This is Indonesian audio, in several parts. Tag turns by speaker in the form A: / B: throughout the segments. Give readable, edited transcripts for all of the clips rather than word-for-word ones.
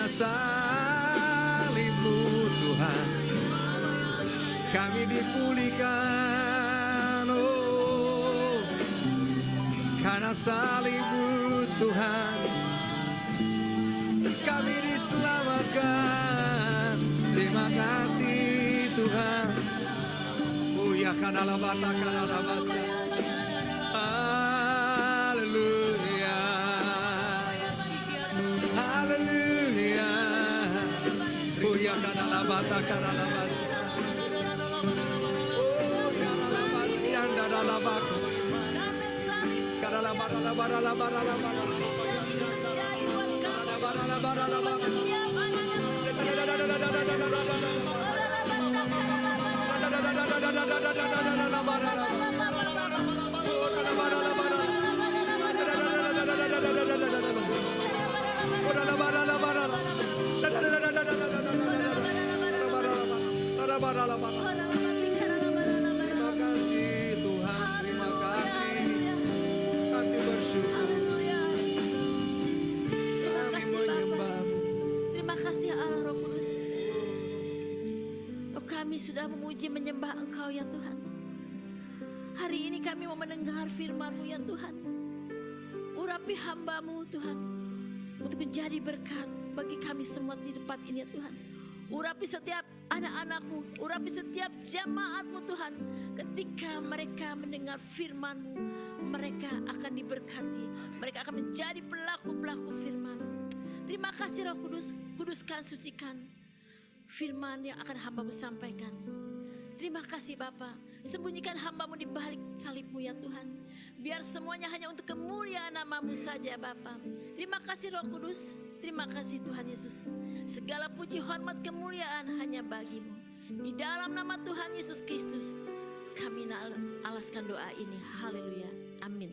A: karena salib-Mu Tuhan, kami dipulihkan. Oh, karena salib-Mu Tuhan, kami diselamatkan. Terima kasih Tuhan. Oh ya, karena labata, karena labata. Haleluya, haleluya. Oh ya, karena labata, karena labata. Oh ya, labata, anda labata. Karena labata, labata, labata, labata. Labata, labata, labata. Terima kasih Tuhan, terima kasih. Kami bersyukur. Kami menyembah-Mu.
B: Terima kasih Allah Roh Kudus. Oh, kami sudah memuji menyembah Engkau ya Tuhan. Hari ini kami mau mendengar firman-Mu ya Tuhan. Urapi hamba-Mu Tuhan, untuk menjadi berkat bagi kami semua di tempat ini ya Tuhan. Urapi setiap anak-anak-Mu, urapi setiap jemaat-Mu Tuhan. Ketika mereka mendengar firman-Mu, mereka akan diberkati. Mereka akan menjadi pelaku-pelaku firman. Terima kasih Roh Kudus, kuduskan, sucikan firman yang akan hamba-Mu sampaikan. Terima kasih Bapa, sembunyikan hamba-Mu di balik salib-Mu ya Tuhan. Biar semuanya hanya untuk kemuliaan nama-Mu saja Bapa. Terima kasih Roh Kudus, terima kasih Tuhan Yesus. Segala puji, hormat, kemuliaan hanya bagi-Mu. Di dalam nama Tuhan Yesus Kristus, kami alaskan doa ini. Haleluya, amin.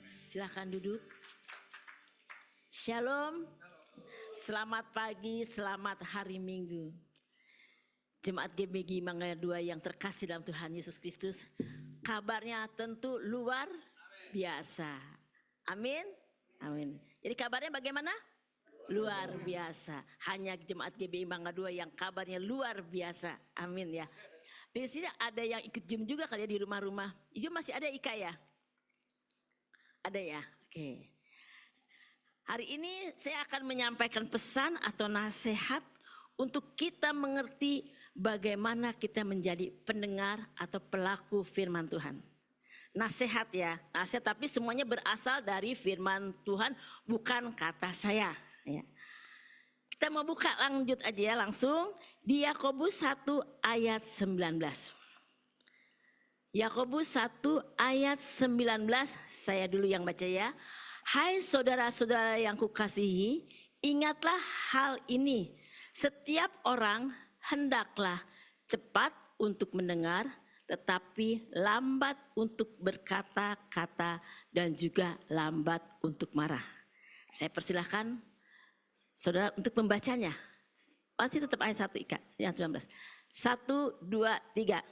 B: Silakan duduk. Shalom. Selamat pagi, selamat hari Minggu. Jemaat GBG Mangga 2 yang terkasih dalam Tuhan Yesus Kristus. Kabarnya tentu luar biasa. Amin. Amin. Jadi kabarnya bagaimana? Luar biasa. Hanya jemaat GBI Mangga 2 yang kabarnya luar biasa. Amin ya. Di sini ada yang ikut Zoom juga kali ya di rumah-rumah. Zoom masih ada Ika ya? Ada ya? Oke. Hari ini saya akan menyampaikan pesan atau nasihat untuk kita mengerti bagaimana kita menjadi pendengar atau pelaku firman Tuhan. Nasihat ya, nasihat tapi semuanya berasal dari firman Tuhan, bukan kata saya. Ya. Kita mau buka lanjut aja ya langsung di Yakobus 1 ayat 19. Yakobus 1 ayat 19, saya dulu yang baca ya. Hai saudara-saudara yang kukasihi, ingatlah hal ini. Setiap orang hendaklah cepat untuk mendengar, tetapi lambat untuk berkata-kata dan juga lambat untuk marah. Saya persilahkan saudara untuk membacanya. Masih tetap ayat 1 Ika, yang 19. 1, 2, 3.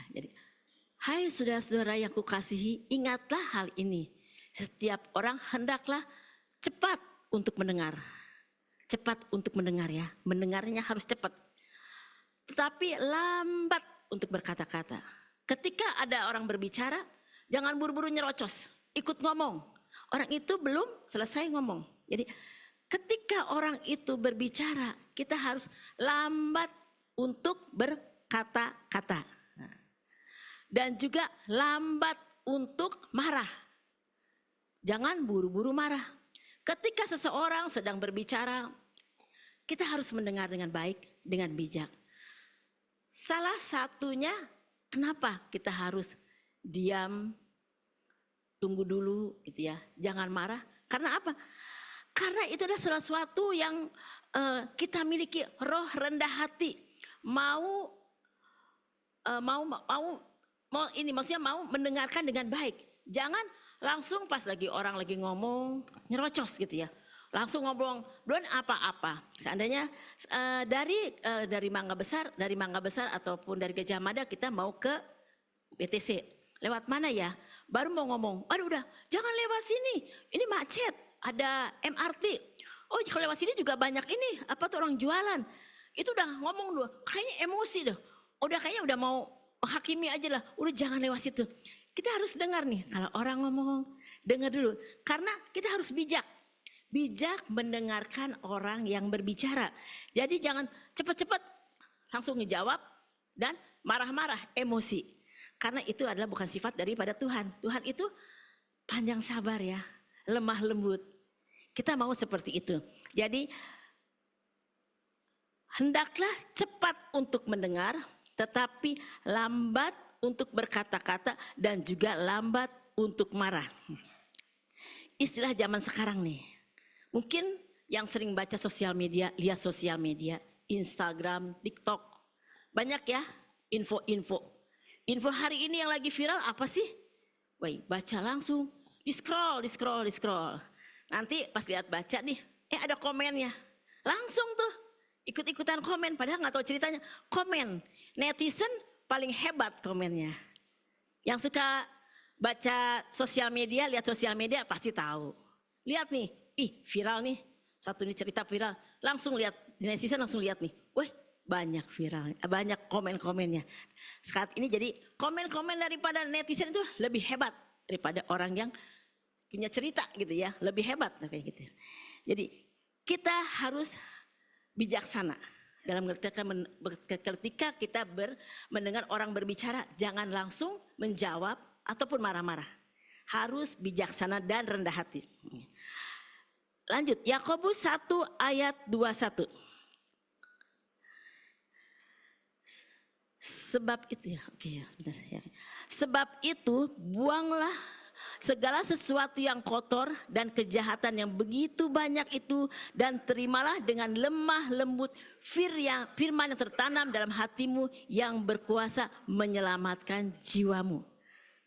B: Jadi, hai saudara-saudara yang kukasihi, ingatlah hal ini. Setiap orang hendaklah cepat untuk mendengar. Cepat untuk mendengar ya. Mendengarnya harus cepat. Tetapi lambat untuk berkata-kata. Ketika ada orang berbicara, jangan buru-buru nyerocos. Ikut ngomong. Orang itu belum selesai ngomong. Jadi ketika orang itu berbicara, kita harus lambat untuk berkata-kata. Dan juga lambat untuk marah. Jangan buru-buru marah. Ketika seseorang sedang berbicara, kita harus mendengar dengan baik, dengan bijak. Salah satunya kenapa kita harus diam, tunggu dulu gitu ya. Jangan marah. Karena apa? Karena itu adalah sesuatu yang kita miliki, roh rendah hati. Mau maksudnya mau mendengarkan dengan baik. Jangan langsung pas lagi orang lagi ngomong nyerocos gitu ya. langsung ngomong belum apa-apa. Seandainya dari Mangga Besar ataupun dari Gajah Mada kita mau ke BTC, lewat mana ya? Baru mau ngomong, aduh udah jangan lewat sini, ini macet, ada MRT. Oh kalau lewat sini juga banyak ini, apa tuh orang jualan. Itu udah ngomong dulu, kayaknya emosi deh. Kayaknya udah mau menghakimi aja lah, udah jangan lewat situ. Kita harus dengar nih, kalau orang ngomong, dengar dulu. Karena kita harus bijak. Bijak mendengarkan orang yang berbicara. Jadi jangan cepat-cepat langsung ngejawab dan marah-marah, emosi. Karena itu adalah bukan sifat daripada Tuhan. Tuhan itu panjang sabar ya, lemah lembut. Kita mau seperti itu. Jadi hendaklah cepat untuk mendengar, tetapi lambat untuk berkata-kata dan juga lambat untuk marah. Istilah zaman sekarang nih. Mungkin yang sering baca sosial media, lihat sosial media, Instagram, TikTok. Banyak ya info-info. Info hari ini yang lagi viral apa sih? Woi, baca langsung, di scroll. Nanti pas lihat baca nih, ada komennya. Langsung tuh ikut-ikutan komen, padahal nggak tahu ceritanya. Komen, netizen paling hebat komennya. Yang suka baca sosial media, lihat sosial media pasti tahu. Lihat nih, viral nih, satu nih cerita viral. Langsung lihat, netizen langsung lihat nih. Wih, banyak viral, banyak komen-komennya. Saat ini jadi komen-komen daripada netizen itu lebih hebat daripada orang yang punya cerita gitu ya, lebih hebat kayak gitu. Jadi kita harus bijaksana dalam ketika kita mendengar orang berbicara, jangan langsung menjawab ataupun marah-marah. Harus bijaksana dan rendah hati. Lanjut, Yakobus 1 ayat 21. Sebab itu ya, oke ya, bentar ya. Sebab itu buanglah segala sesuatu yang kotor dan kejahatan yang begitu banyak itu, dan terimalah dengan lemah lembut firman yang tertanam dalam hatimu yang berkuasa menyelamatkan jiwamu.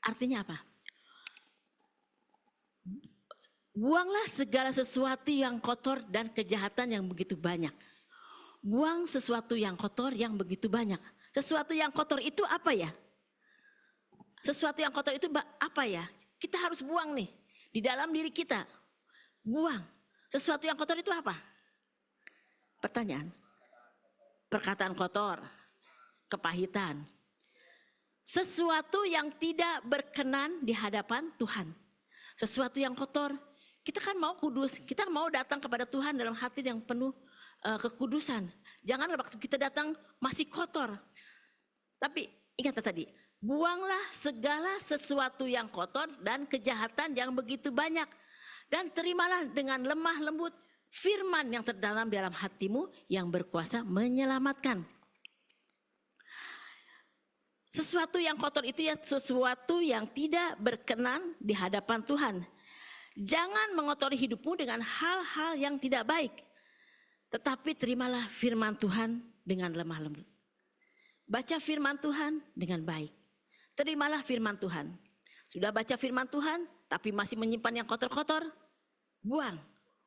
B: Artinya apa? Buanglah segala sesuatu yang kotor dan kejahatan yang begitu banyak. Buang sesuatu yang kotor yang begitu banyak. Sesuatu yang kotor itu apa ya? Sesuatu yang kotor itu apa ya? Kita harus buang nih di dalam diri kita. Buang. Sesuatu yang kotor itu apa? Pertanyaan. Perkataan kotor, kepahitan. Sesuatu yang tidak berkenan di hadapan Tuhan. Sesuatu yang kotor. Kita kan mau kudus, kita mau datang kepada Tuhan dalam hati yang penuh kekudusan. Jangan waktu kita datang masih kotor. Tapi ingat tadi, buanglah segala sesuatu yang kotor dan kejahatan yang begitu banyak. Dan terimalah dengan lemah lembut firman yang terdalam dalam hatimu yang berkuasa menyelamatkan. Sesuatu yang kotor itu ya sesuatu yang tidak berkenan di hadapan Tuhan. Jangan mengotori hidupmu dengan hal-hal yang tidak baik. Tetapi terimalah firman Tuhan dengan lemah lembut. Baca firman Tuhan dengan baik. Terimalah firman Tuhan. Sudah baca firman Tuhan tapi masih menyimpan yang kotor-kotor, buang.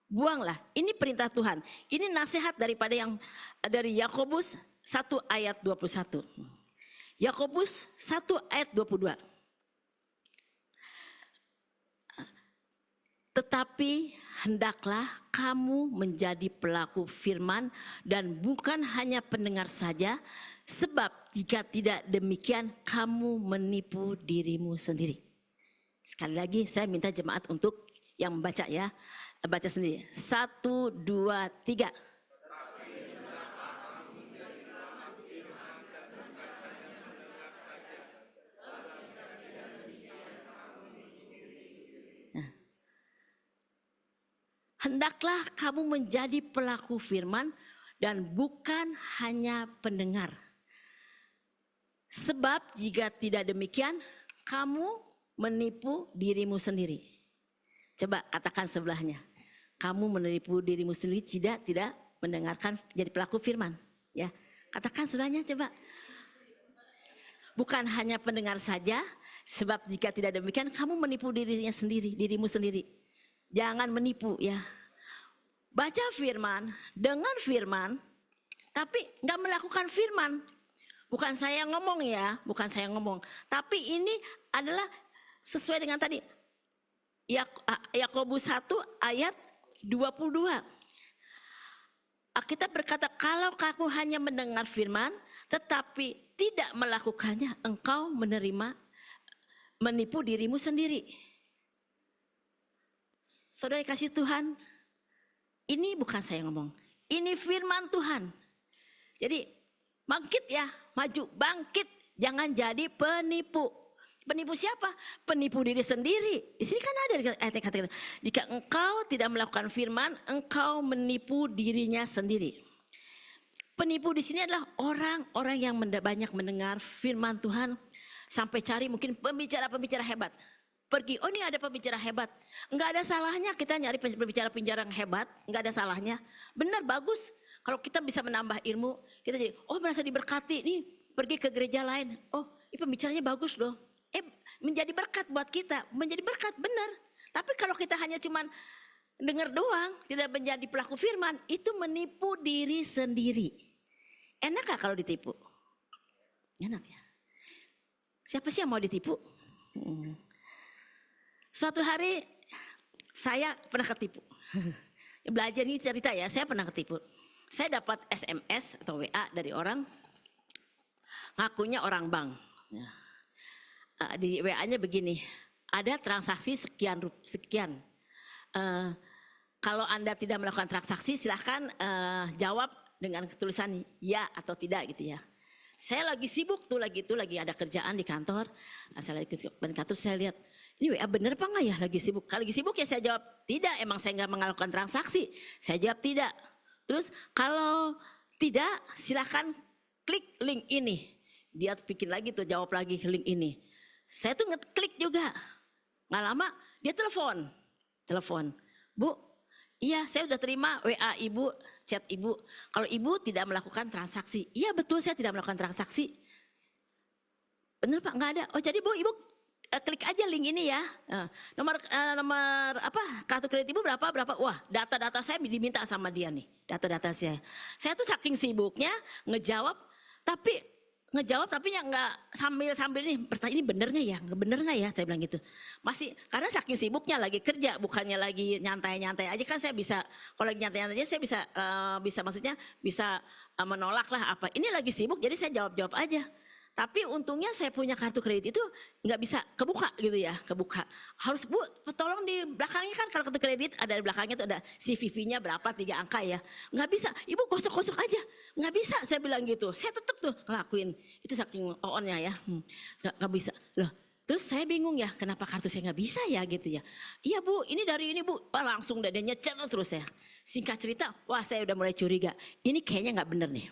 B: Buanglah. Ini perintah Tuhan. Ini nasihat daripada yang dari Yakobus 1 ayat 21. Yakobus 1 ayat 22. Tetapi hendaklah kamu menjadi pelaku firman dan bukan hanya pendengar saja, sebab jika tidak demikian kamu menipu dirimu sendiri. Sekali lagi saya minta jemaat untuk yang membaca ya, baca sendiri. 1, 2, 3. Hendaklah kamu menjadi pelaku firman dan bukan hanya pendengar. Sebab jika tidak demikian, kamu menipu dirimu sendiri. Coba katakan sebelahnya. Kamu menipu dirimu sendiri tidak mendengarkan jadi pelaku firman. Ya, katakan sebelahnya coba. Bukan hanya pendengar saja, sebab jika tidak demikian, kamu menipu dirimu sendiri. Jangan menipu ya. baca firman, dengar firman, tapi nggak melakukan firman. Bukan saya ngomong ya, bukan saya ngomong. Tapi ini adalah sesuai dengan tadi Yakobus 1 ayat 22. Alkitab berkata, kalau kamu hanya mendengar firman, tetapi tidak melakukannya, engkau menipu dirimu sendiri. Saudara kasih Tuhan, ini bukan saya ngomong, ini firman Tuhan. Jadi bangkit ya, maju, bangkit, jangan jadi penipu. Penipu siapa? Penipu diri sendiri. Di sini kan ada ayat yang katakan, jika engkau tidak melakukan firman, engkau menipu dirinya sendiri. Penipu di sini adalah orang-orang yang banyak mendengar firman Tuhan, sampai cari mungkin pembicara-pembicara hebat. Pergi, oh ini ada pembicara hebat. Enggak ada salahnya kita nyari pembicara-pembicara yang hebat, enggak ada salahnya. Benar, bagus. Kalau kita bisa menambah ilmu, kita jadi, oh merasa diberkati nih, pergi ke gereja lain. Oh, ini pembicaranya bagus loh. Menjadi berkat buat kita, menjadi berkat benar. Tapi kalau kita hanya cuman dengar doang, tidak menjadi pelaku firman, itu menipu diri sendiri. Enak gak kalau ditipu? Enak ya. Siapa sih yang mau ditipu? Suatu hari saya pernah ketipu. Belajar ini cerita ya, saya pernah ketipu. Saya dapat SMS atau WA dari orang, ngakunya orang bank. Di WA-nya begini, ada transaksi sekian. Kalau Anda tidak melakukan transaksi, silahkan jawab dengan tulisan ya atau tidak gitu ya. Saya lagi sibuk tuh, lagi ada kerjaan di kantor. Saya lagi di kantor, saya lihat, ini WA bener apa enggak ya lagi sibuk? Kalau lagi sibuk ya saya jawab tidak, emang saya enggak melakukan transaksi. Saya jawab tidak. Terus kalau tidak, silakan klik link ini. Dia bikin lagi tuh, jawab lagi link ini. Saya tuh ngeklik juga. Nggak lama dia telepon. Bu, iya saya udah terima WA ibu, chat ibu. Kalau ibu tidak melakukan transaksi. Iya betul, saya tidak melakukan transaksi. Bener Pak, nggak ada. Oh jadi bu, ibu klik aja link ini ya. Nomor apa? Kartu kredit ibu berapa? Wah, data-data saya diminta sama dia nih. Data-data saya. Saya tuh saking sibuknya ngejawab tapi nggak sambil nih bertanya, ini bener nggak ya? Bener nggak ya? Saya bilang gitu. Masih karena saking sibuknya lagi kerja, bukannya lagi nyantai-nyantai aja kan saya bisa. Kalau lagi nyantai-nyantai aja saya bisa maksudnya bisa menolak lah apa. Ini lagi sibuk jadi saya jawab aja. Tapi untungnya saya punya kartu kredit itu nggak bisa kebuka gitu ya, kebuka. Harus bu, tolong di belakangnya kan kalau kartu kredit ada di belakangnya tuh ada CVV-nya berapa 3 angka ya. Nggak bisa, ibu gosok-gosok aja. Nggak bisa saya bilang gitu. Saya tetap tuh ngelakuin itu saking on-nya ya, nggak bisa. Loh, terus saya bingung ya kenapa kartu saya nggak bisa ya gitu ya. Iya bu, ini dari ini bu, langsung dia nyecer terus ya. Singkat cerita, wah saya udah mulai curiga. Ini kayaknya nggak bener nih.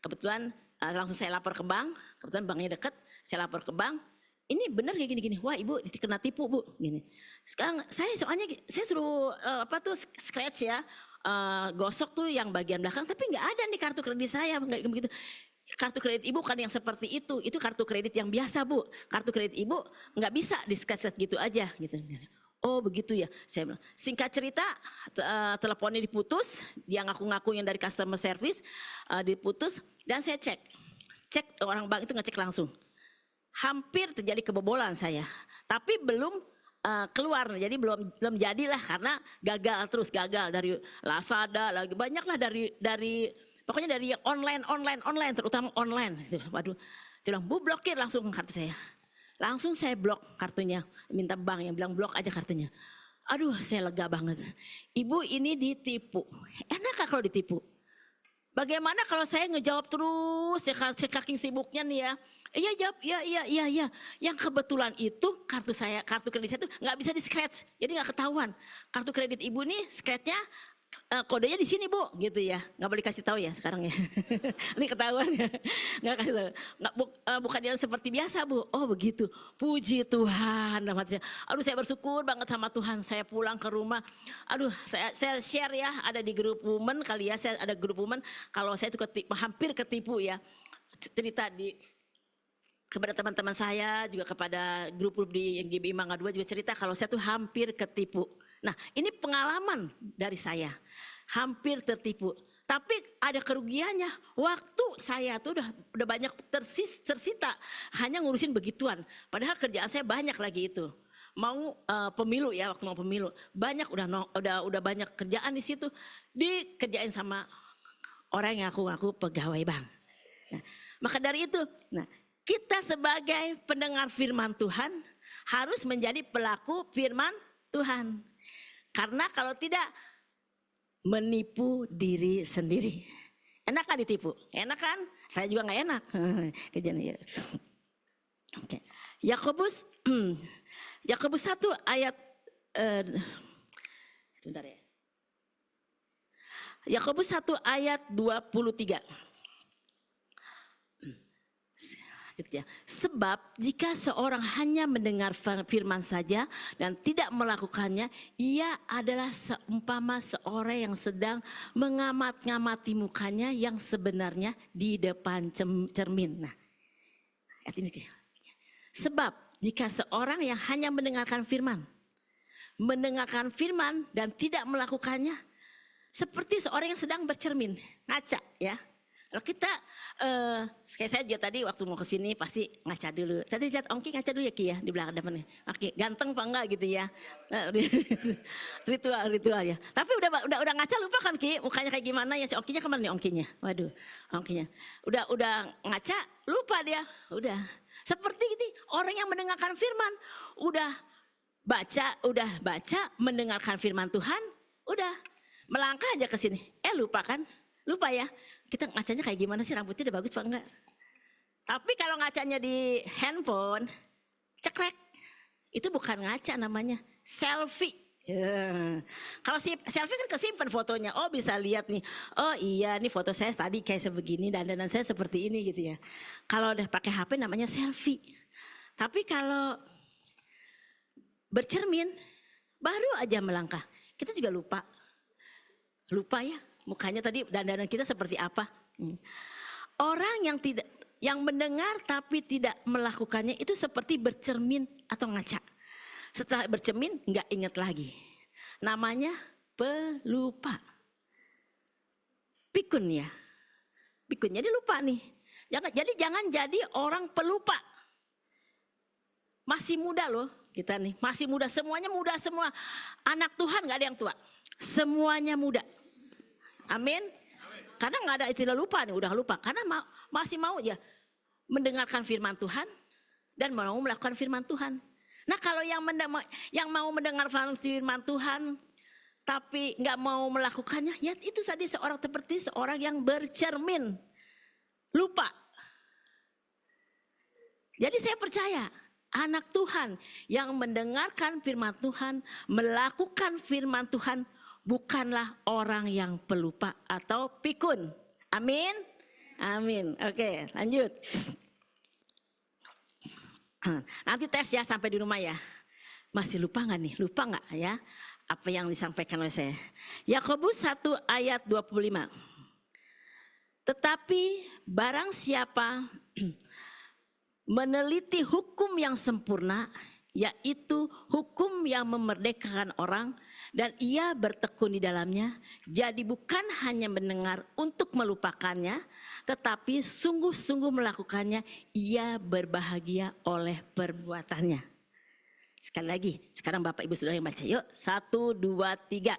B: Kebetulan langsung saya lapor ke bank, kebetulan banknya dekat, saya lapor ke bank, ini benar kayak gini-gini, wah ibu kena tipu bu, gini. Sekarang saya suruh scratch ya, gosok tuh yang bagian belakang, tapi nggak ada nih kartu kredit saya, nggak begitu. Kartu kredit ibu kan yang seperti itu kartu kredit yang biasa bu, kartu kredit ibu nggak bisa di scratch gitu aja, gitu. Oh begitu ya, saya bilang. Singkat cerita, teleponnya diputus, dia ngaku-ngaku yang dari customer service, diputus, dan saya cek orang bank itu ngecek langsung. Hampir terjadi kebobolan saya, tapi belum keluar, jadi belum jadilah karena gagal dari Lazada, lagi banyak lah dari pokoknya dari yang online, terutama online. Waduh, saya bilang bu blokir langsung kartu saya. Langsung saya blok kartunya, minta bank yang bilang blok aja kartunya. Aduh saya lega banget. Ibu ini ditipu, enak gak kalau ditipu? Bagaimana kalau saya ngejawab terus, saking sibuknya nih ya. Iya jawab, iya. Yang kebetulan itu kartu kredit saya tuh nggak bisa di scratch, jadi nggak ketahuan. Kartu kredit ibu nih scratchnya kodenya di sini bu, gitu ya. Nggak boleh kasih tahu ya sekarang ya. Ini ketahuan ya. Nggak kasih tahu. Bukan yang seperti biasa bu. Oh begitu. Puji Tuhan. Aduh saya bersyukur banget sama Tuhan. Saya pulang ke rumah. Aduh saya share ya. Ada di grup women kali ya. Saya ada grup women. Kalau saya itu hampir ketipu ya. Cerita kepada teman-teman saya juga kepada grup di GB Mangga 2 juga cerita kalau saya tuh hampir ketipu. Nah, ini pengalaman dari saya, hampir tertipu. Tapi ada kerugiannya, waktu saya tuh udah banyak tersita hanya ngurusin begituan. Padahal kerjaan saya banyak lagi itu. Mau pemilu ya, waktu mau pemilu banyak udah banyak kerjaan di situ, dikerjain sama orang yang ngaku pegawai bank. Nah, maka dari itu, kita sebagai pendengar firman Tuhan harus menjadi pelaku firman Tuhan. Karena kalau tidak, menipu diri sendiri. Enak kan ditipu? Enak kan? Saya juga nggak enak. Kejadian. Oke. Yakobus 1 ayat sebentar ya. Yakobus 1 ayat 23. Sebab jika seorang hanya mendengar firman saja dan tidak melakukannya, ia adalah seumpama seorang yang sedang mengamat-ngamati mukanya yang sebenarnya di depan cermin. Nah, sebab jika seorang yang hanya mendengarkan firman dan tidak melakukannya, seperti seorang yang sedang bercermin, ngaca ya. Kalau kita, kayak saya juga tadi waktu mau kesini pasti ngaca dulu. Tadi lihat Ongki ngaca dulu ya Ki ya, di belakang depannya. Oke, ganteng apa enggak gitu ya. Ritual ya. Tapi udah ngaca lupa kan Ki, mukanya kayak gimana ya, si Ongkinya kemana nih Ongkinya? Waduh, Ongkinya. Udah ngaca, lupa dia, udah. Seperti ini, orang yang mendengarkan firman, udah baca, mendengarkan firman Tuhan, udah melangkah aja ke sini. Lupa kan? Lupa ya. Kita ngacanya kayak gimana sih, rambutnya udah bagus apa enggak? Tapi kalau ngacanya di handphone, cekrek. Itu bukan ngaca namanya, selfie. Kalau selfie kan kesimpan fotonya, oh bisa lihat nih, oh iya nih foto saya tadi kayak sebegini, dandanan saya seperti ini gitu ya. Kalau udah pakai HP namanya selfie. Tapi kalau bercermin, baru aja melangkah. Kita juga lupa ya. Mukanya tadi dandanan kita seperti apa? Orang yang mendengar tapi tidak melakukannya itu seperti bercermin atau ngaca. Setelah bercermin nggak ingat lagi. Namanya pelupa. Pikun ya. Pikun jadi lupa nih. Jangan jadi orang pelupa. Masih muda loh kita nih, masih muda, semuanya muda semua. Anak Tuhan nggak ada yang tua. Semuanya muda. Amin. Karena nggak ada istilah lupa nih, udah lupa. Karena masih mau ya mendengarkan firman Tuhan dan mau melakukan firman Tuhan. Nah kalau yang mau mendengar firman Tuhan tapi nggak mau melakukannya, ya itu tadi seperti seorang yang bercermin, lupa. Jadi saya percaya anak Tuhan yang mendengarkan firman Tuhan, melakukan firman Tuhan, bukanlah orang yang pelupa atau pikun. Amin. Amin. Oke, lanjut. Nanti tes ya sampai di rumah ya. Masih lupa nggak nih? Lupa nggak ya? Apa yang disampaikan oleh saya? Yakobus 1 ayat 25. Tetapi barang siapa meneliti hukum yang sempurna, yaitu hukum yang memerdekakan orang, dan ia bertekun di dalamnya, jadi bukan hanya mendengar untuk melupakannya, tetapi sungguh-sungguh melakukannya, ia berbahagia oleh perbuatannya. Sekali lagi, sekarang Bapak Ibu Saudara yang baca, yuk 1, 2, 3.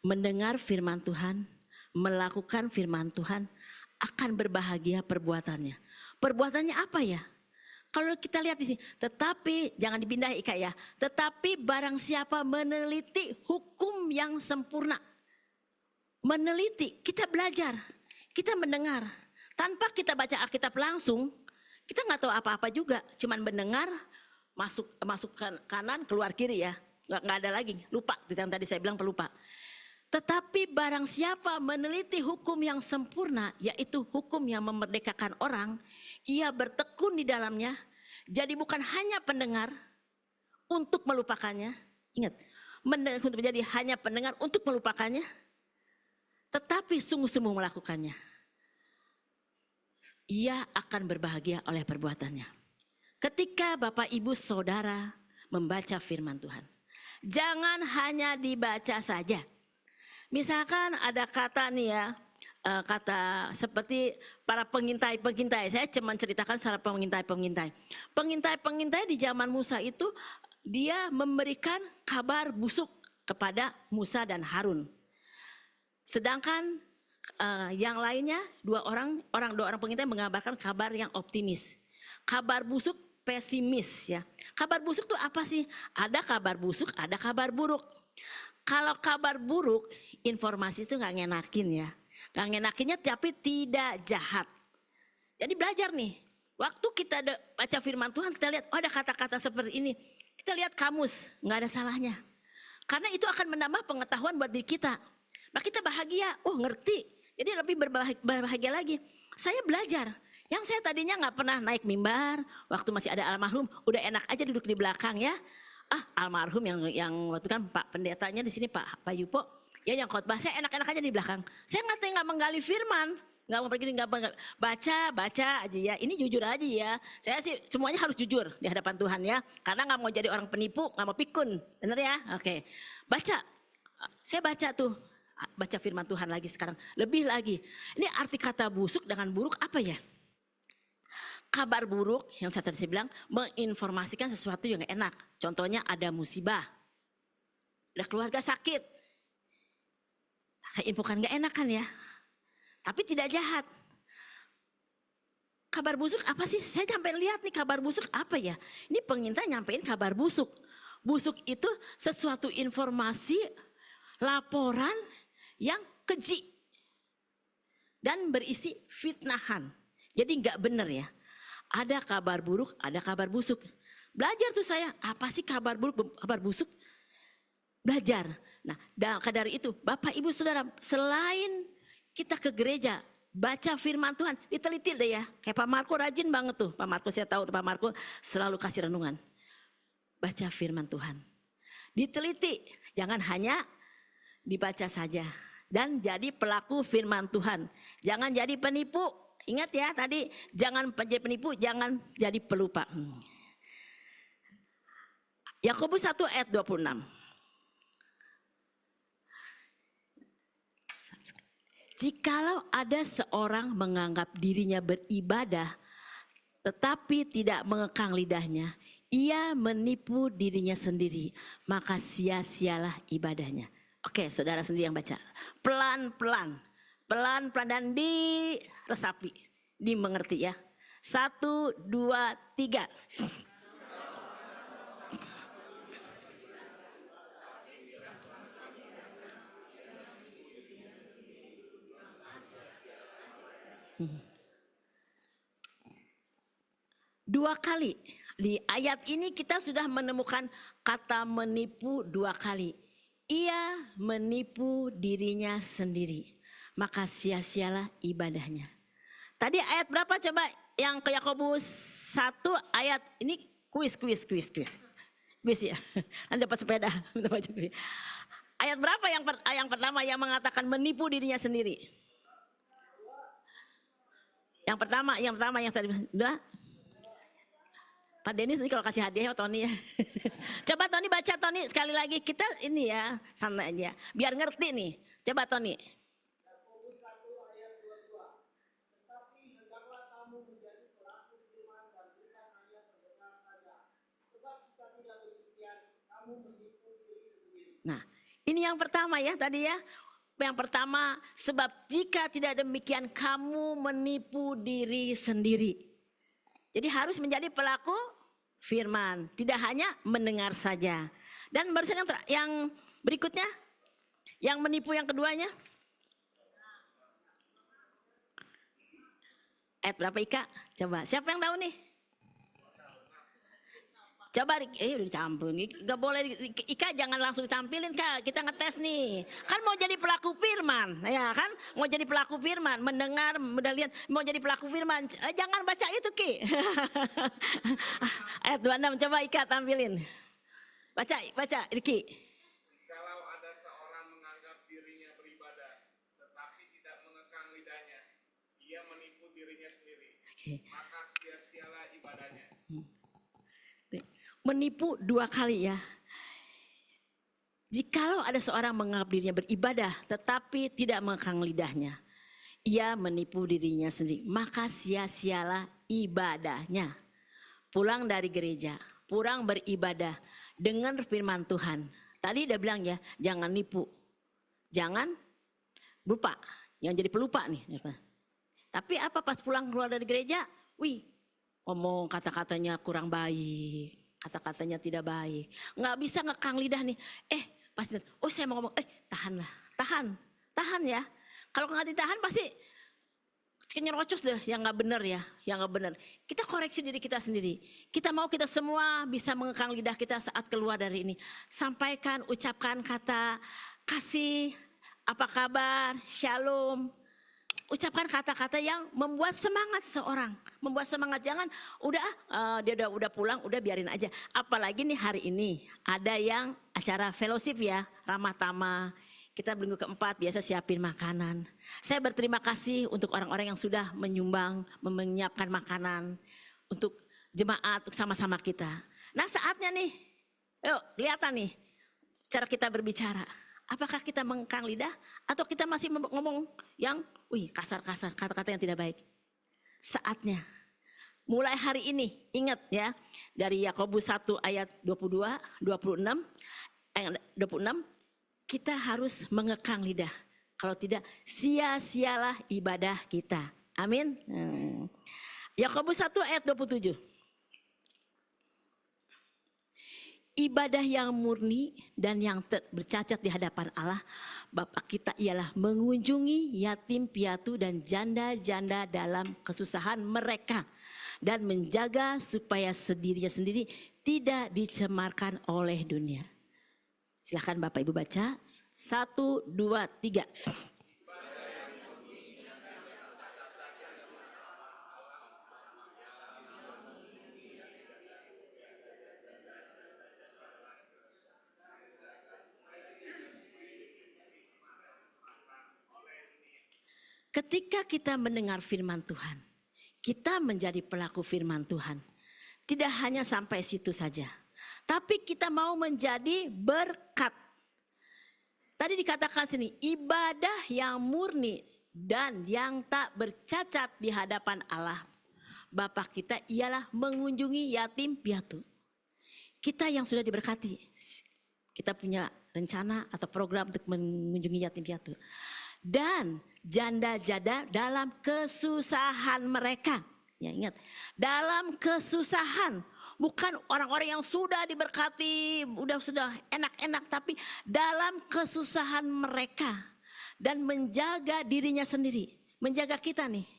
B: Mendengar firman Tuhan, melakukan firman Tuhan, akan berbahagia perbuatannya. Perbuatannya apa ya? Kalau kita lihat di sini, tetapi jangan dipindah Ika ya. Tetapi barang siapa meneliti hukum yang sempurna. Meneliti, kita belajar, kita mendengar. Tanpa kita baca Alkitab langsung, kita nggak tahu apa-apa juga. Cuman mendengar, masuk kanan, keluar kiri ya. Nggak ada lagi, lupa. Yang tadi saya bilang pelupa. Tetapi barang siapa meneliti hukum yang sempurna, yaitu hukum yang memerdekakan orang, ia bertekun di dalamnya, Jadi bukan hanya pendengar untuk melupakannya. Ingat, untuk menjadi hanya pendengar untuk melupakannya, tetapi sungguh-sungguh melakukannya. Ia akan berbahagia oleh perbuatannya. Ketika Bapak Ibu Saudara membaca firman Tuhan, jangan hanya dibaca saja. Misalkan ada kata nih ya, kata seperti para pengintai-pengintai. Saya cuma ceritakan secara pengintai-pengintai. Pengintai-pengintai di zaman Musa itu dia memberikan kabar busuk kepada Musa dan Harun. Sedangkan yang lainnya dua orang pengintai mengabarkan kabar yang optimis. Kabar busuk pesimis ya. Kabar busuk itu apa sih? Ada kabar busuk, ada kabar buruk. Kalau kabar buruk, informasi itu nggak ngenakin ya. Nggak ngenakinnya tapi tidak jahat. Jadi belajar nih, waktu kita baca firman Tuhan kita lihat, oh ada kata-kata seperti ini. Kita lihat kamus, nggak ada salahnya. Karena itu akan menambah pengetahuan buat diri kita. Maka kita bahagia, oh ngerti. Jadi lebih berbahagia lagi. Saya belajar, yang saya tadinya nggak pernah naik mimbar, waktu masih ada almarhum, udah enak aja duduk di belakang ya. Almarhum yang waktu kan Pak Pendetanya di sini Pak Yupo, ya yang khotbah saya enak-enak aja di belakang. Saya nggak menggali firman, nggak mau pergi nggak baca aja ya. Ini jujur aja ya. Saya sih semuanya harus jujur di hadapan Tuhan ya. Karena nggak mau jadi orang penipu, nggak mau pikun, bener ya? Oke, baca. Saya baca tuh, baca firman Tuhan lagi sekarang. Lebih lagi, ini arti kata busuk dengan buruk apa ya? Kabar buruk yang saya tadi bilang menginformasikan sesuatu yang gak enak. Contohnya ada musibah, ada keluarga sakit. Saya infokan gak enak kan ya, tapi tidak jahat. Kabar busuk apa sih? Saya sampai lihat nih kabar busuk apa ya? Ini pengintai nyampein kabar busuk. Busuk itu sesuatu informasi, laporan yang keji dan berisi fitnahan. Jadi nggak benar ya. Ada kabar buruk, ada kabar busuk. Belajar tuh saya, apa sih kabar buruk, kabar busuk? Belajar. Nah, dari itu, Bapak Ibu Saudara, selain kita ke gereja, baca firman Tuhan, diteliti deh ya. Kayak Pak Marco rajin banget tuh. Pak Marco saya tahu, Pak Marco selalu kasih renungan. Baca firman Tuhan. Diteliti, jangan hanya dibaca saja. Dan jadi pelaku firman Tuhan. Jangan jadi penipu. Ingat ya tadi, jangan jadi penipu, jangan jadi pelupa. Yakobus 1 ayat 26. Jikalau ada seorang menganggap dirinya beribadah, tetapi tidak mengekang lidahnya, ia menipu dirinya sendiri, maka sia-sialah ibadahnya. Oke, saudara sendiri yang baca. Pelan-pelan. Pelan-pelan dan diresapi, dimengerti ya. 1, 2, 3. Dua kali. Di ayat ini kita sudah menemukan kata menipu 2 kali. Ia menipu dirinya sendiri, maka sia-sialah ibadahnya. Tadi ayat berapa coba yang ke Yakobus 1 ayat ini kuis ya. Anda dapat sepeda. Ayat berapa yang pertama yang mengatakan menipu dirinya sendiri? Yang pertama yang tadi udah. Pak Denis ini kalau kasih hadiah ya Tony ya. Coba Tony baca Tony sekali lagi, kita ini ya santai aja biar ngerti nih. Coba Tony. Nah, ini yang pertama ya tadi ya. Yang pertama, sebab jika tidak demikian kamu menipu diri sendiri. Jadi harus menjadi pelaku firman, tidak hanya mendengar saja. Dan barusan yang berikutnya, yang menipu yang keduanya. Ayat berapa Ika? Coba, siapa yang tahu nih? Coba udah ditampilin, gak boleh Ika jangan langsung ditampilin Kak, kita ngetes nih. Kan mau jadi pelaku firman, ya kan? Mau jadi pelaku firman, mendengar, lihat, mau jadi pelaku firman, jangan baca itu Ki. Ayat 26 coba Ika tampilin. Baca Ki.
A: Kalau ada seorang menganggap dirinya beribadah, tetapi tidak mengekang lidahnya, ia menipu dirinya sendiri. Maka sia-sialah ibadahnya.
B: Menipu 2 kali ya. Jikalau ada seorang menganggap dirinya beribadah tetapi tidak mengekang lidahnya, ia menipu dirinya sendiri, maka sia-sialah ibadahnya. Pulang dari gereja, pulang beribadah, dengar firman Tuhan. Tadi udah bilang ya, jangan nipu, jangan lupa, yang jadi pelupa nih. Tapi apa pas pulang keluar dari gereja, ngomong kata-katanya kurang baik, kata-katanya tidak baik, nggak bisa ngekang lidah nih. Pasti, saya mau ngomong, tahan ya. Kalau nggak ditahan pasti nyerocos deh, yang nggak benar ya, yang nggak benar. Kita koreksi diri kita sendiri. Kita mau kita semua bisa mengekang lidah kita saat keluar dari ini. Sampaikan, ucapkan kata kasih, apa kabar, shalom. Ucapkan kata-kata yang membuat semangat seseorang, membuat semangat. Jangan dia udah pulang, udah biarin aja. Apalagi nih hari ini ada yang acara fellowship ya, ramah tamah. Kita minggu keempat biasa siapin makanan. Saya berterima kasih untuk orang-orang yang sudah menyumbang, menyiapkan makanan untuk jemaat, untuk sama-sama kita. Nah saatnya nih, yuk kelihatan nih cara kita berbicara. Apakah kita mengekang lidah atau kita masih ngomong yang kasar-kasar, kata-kata yang tidak baik. Saatnya, mulai hari ini, ingat ya, dari Yakobus 1 ayat 22, 26, ayat 26, kita harus mengekang lidah. Kalau tidak, sia-sialah ibadah kita. Amin. Yakobus 1 ayat 27. Ibadah yang murni dan yang bercacat di hadapan Allah Bapa kita ialah mengunjungi yatim piatu dan janda-janda dalam kesusahan mereka dan menjaga supaya dirinya sendiri tidak dicemarkan oleh dunia. Silakan Bapak Ibu baca 1, 2, 3. Ketika kita mendengar firman Tuhan, kita menjadi pelaku firman Tuhan. Tidak hanya sampai situ saja, tapi kita mau menjadi berkat. Tadi dikatakan sini, ibadah yang murni dan yang tak bercacat di hadapan Allah Bapa kita ialah mengunjungi yatim piatu. Kita yang sudah diberkati, kita punya rencana atau program untuk mengunjungi yatim piatu. Dan janda-janda dalam kesusahan mereka. Ya ingat, dalam kesusahan. Bukan orang-orang yang sudah diberkati, sudah enak-enak, tapi dalam kesusahan mereka. Dan menjaga dirinya sendiri, menjaga kita nih.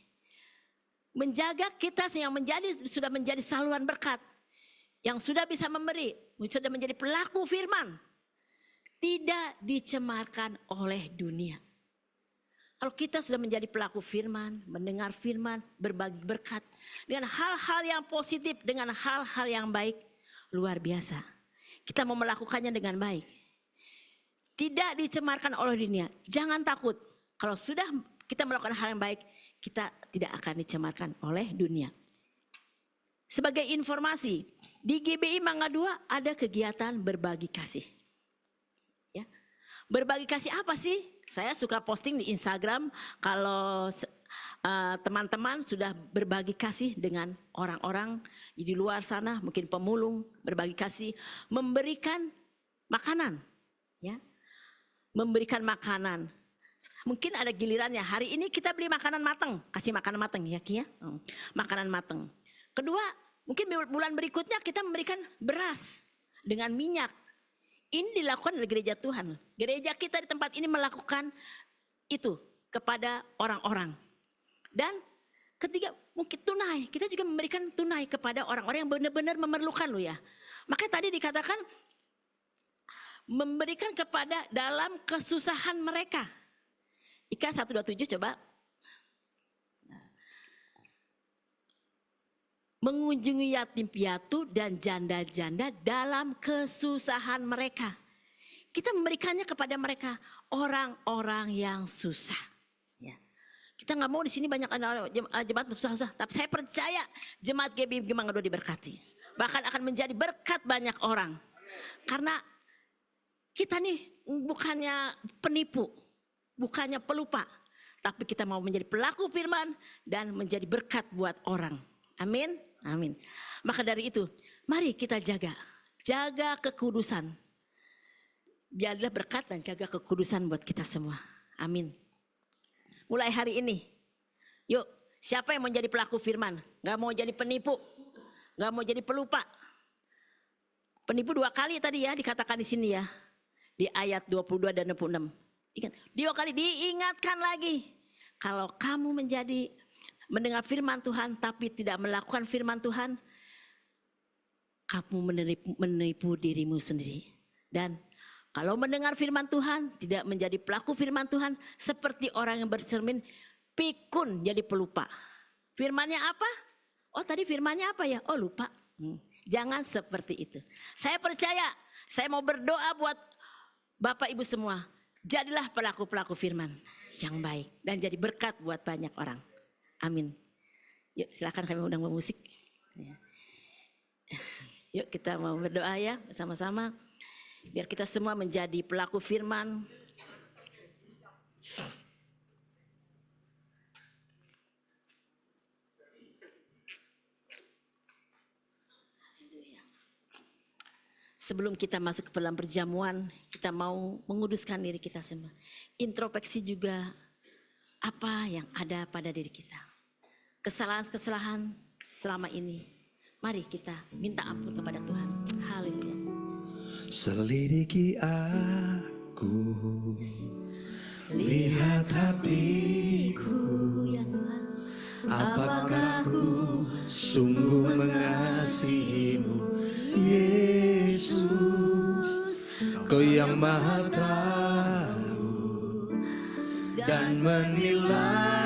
B: Menjaga kita yang sudah menjadi saluran berkat. Yang sudah bisa memberi, sudah menjadi pelaku firman. Tidak dicemarkan oleh dunia. Kalau kita sudah menjadi pelaku firman, mendengar firman, berbagi berkat dengan hal-hal yang positif, dengan hal-hal yang baik, luar biasa. Kita mau melakukannya dengan baik. Tidak dicemarkan oleh dunia. Jangan takut. Kalau sudah kita melakukan hal yang baik, kita tidak akan dicemarkan oleh dunia. Sebagai informasi, di GBI Mangga 2 ada kegiatan berbagi kasih. Ya. Berbagi kasih apa sih? Saya suka posting di Instagram kalau teman-teman sudah berbagi kasih dengan orang-orang di luar sana, mungkin pemulung, berbagi kasih, memberikan makanan, ya, memberikan makanan. Mungkin ada gilirannya. Hari ini kita beli makanan matang, kasih makanan matang ya Ki ya, makanan matang. Kedua, mungkin bulan berikutnya kita memberikan beras dengan minyak. Ini dilakukan oleh gereja Tuhan. Gereja kita di tempat ini melakukan itu kepada orang-orang. Dan ketiga, mungkin tunai. Kita juga memberikan tunai kepada orang-orang yang benar-benar memerlukan loh ya. Makanya tadi dikatakan memberikan kepada dalam kesusahan mereka. Ika 127 coba. Mengunjungi yatim piatu dan janda-janda dalam kesusahan mereka. Kita memberikannya kepada mereka, orang-orang yang susah. Ya. Kita nggak mau di sini banyak jemaat susah-susah, tapi saya percaya jemaat GBI Mangga II diberkati. Bahkan akan menjadi berkat banyak orang. Karena kita nih bukannya penipu, bukannya pelupa, tapi kita mau menjadi pelaku firman dan menjadi berkat buat orang. Amin. Amin. Maka dari itu, mari kita jaga kekudusan. Biarlah berkat dan jaga kekudusan buat kita semua. Amin. Mulai hari ini, yuk siapa yang mau jadi pelaku firman? Gak mau jadi penipu, gak mau jadi pelupa. Penipu 2 kali tadi ya dikatakan di sini ya. Di ayat 22 dan 26. Ingat, 2 kali diingatkan lagi. Kalau kamu mendengar firman Tuhan tapi tidak melakukan firman Tuhan, kamu menipu dirimu sendiri. Dan kalau mendengar firman Tuhan tidak menjadi pelaku firman Tuhan, seperti orang yang bercermin pikun jadi pelupa. Firmannya apa? Oh tadi firmannya apa ya? Oh lupa. Jangan seperti itu. Saya percaya, saya mau berdoa buat Bapak Ibu semua. Jadilah pelaku-pelaku firman yang baik dan jadi berkat buat banyak orang. Amin. Yuk silakan kami undang musik. Yuk kita mau berdoa ya bersama-sama. Biar kita semua menjadi pelaku firman. Sebelum kita masuk ke dalam perjamuan, kita mau menguduskan diri kita semua. Introspeksi juga apa yang ada pada diri kita. Kesalahan-kesalahan selama ini, mari kita minta ampun kepada Tuhan. Haleluya.
C: Selidiki aku, lihat hatiku,
B: Ya Tuhan.
C: apakah ku sungguh mengasihimu, Yesus. Kau yang maha tahu dan menilai